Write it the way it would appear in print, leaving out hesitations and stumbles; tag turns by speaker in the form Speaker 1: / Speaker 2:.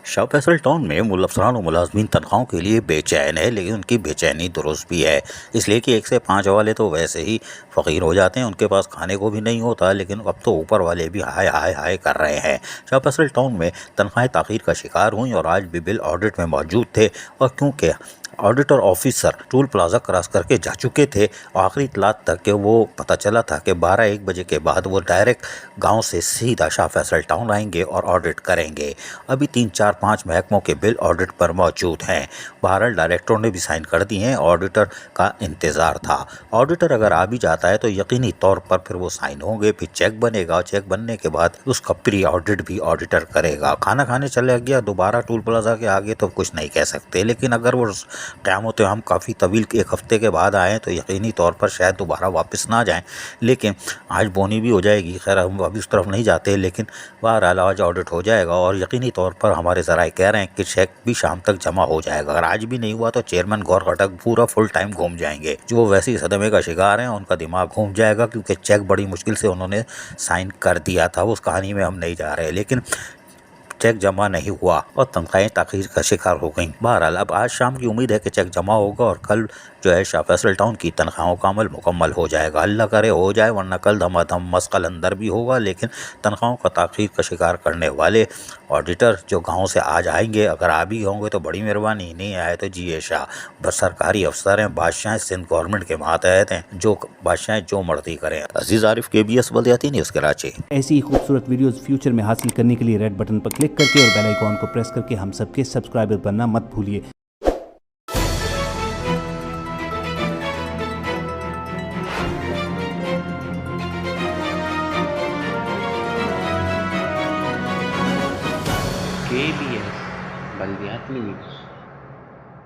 Speaker 1: Shah Faisal town में मुलफसान और मुलाजमीन तनख्वाहों के लिए बेचैन है, लेकिन उनकी बेचैनी दुरुस्त भी है। इसलिए कि 1 से 5 वाले तो वैसे ही फ़कीर हो जाते हैं, उनके पास खाने को भी नहीं होता, लेकिन अब तो ऊपर वाले भी हाय हाय हाय कर रहे हैं। शाह फैसल टाउन में तनख्वाहें ताख़ीर का शिकार हुई और आज भी बिल ऑडिट में मौजूद थे, और क्योंकि auditor officer toll plaza cross करके जा चुके थे, और आखिरी इतलात तक के वो पता चला था कि 12-1 बजे के बाद वो डायरेक्ट गांव से सीधा शाह फैसल टाउन आएंगे और ऑडिट करेंगे। अभी 3-4-5 महकमों के बिल ऑडिट पर मौजूद हैं। बहरहाल डायरेक्टरों ने भी साइन कर दिए हैं, ऑडिटर का इंतज़ार था। ऑडिटर अगर आ भी जाता है तो यकीनी तौर पर फिर वो साइन होंगे, फिर चेक बनेगा, और चेक बनने के बाद उसका प्री ऑडिट भी ऑडिटर करेगा। खाना खाने चले गया दोबारा टोल प्लाजा के आगे तो कुछ नहीं कह सकते, लेकिन अगर वो क़यामत हम काफ़ी तवील 1 हफ़्ते के बाद आएँ तो यकीनी तौर पर शायद दोबारा वापस ना जाएं, लेकिन आज बोनी भी हो जाएगी। खैर हम अभी उस तरफ नहीं जाते, लेकिन बहरहाल आज ऑडिट हो जाएगा, और यकीनी तौर पर हमारे ज़राए कह रहे हैं कि चेक भी शाम तक जमा हो जाएगा। अगर आज भी नहीं हुआ तो चेयरमैन गौर खटक पूरा फुल टाइम घूम जाएंगे। जो वैसे ही सदमे का शिकार हैं उनका दिमाग घूम जाएगा, क्योंकि चेक बड़ी मुश्किल से उन्होंने साइन कर दिया था। उस कहानी में हम नहीं जा रहे, लेकिन चेक जमा नहीं हुआ और तनख्वाहें ताख़ीर का शिकार हो गईं। बहरहाल अब आज शाम की उम्मीद है कि चेक जमा होगा और कल जो है शाह फैसल टाउन की तनख्वाहों का अमल मुकम्मल हो जाएगा। अल्लाह करे हो जाए, वरना कल धमाधम मस्कल अंदर भी होगा। लेकिन तनख्वाहों का ताख़ीर का शिकार करने वाले ऑडिटर जो गाँव से आज आएंगे, अगर आ भी होंगे तो बड़ी मेहरबानी, नहीं आए तो जी शाह। बस सरकारी अफसर हैं, बादशाह सिंध गवर्नमेंट के मातहत हैं, जो बादशाह जो मर्जी करें। अजीज़ आरिफ, KBS बल्दियाती न्यूज़ कराची।
Speaker 2: ऐसी ही खूबसूरत वीडियोस फ्यूचर में हासिल करने के लिए रेड बटन पर क्लिक करके और बेल आइकॉन को प्रेस करके हम सबके सब्सक्राइबर बनना मत भूलिए।
Speaker 3: KBS बल्दियाती न्यूज़।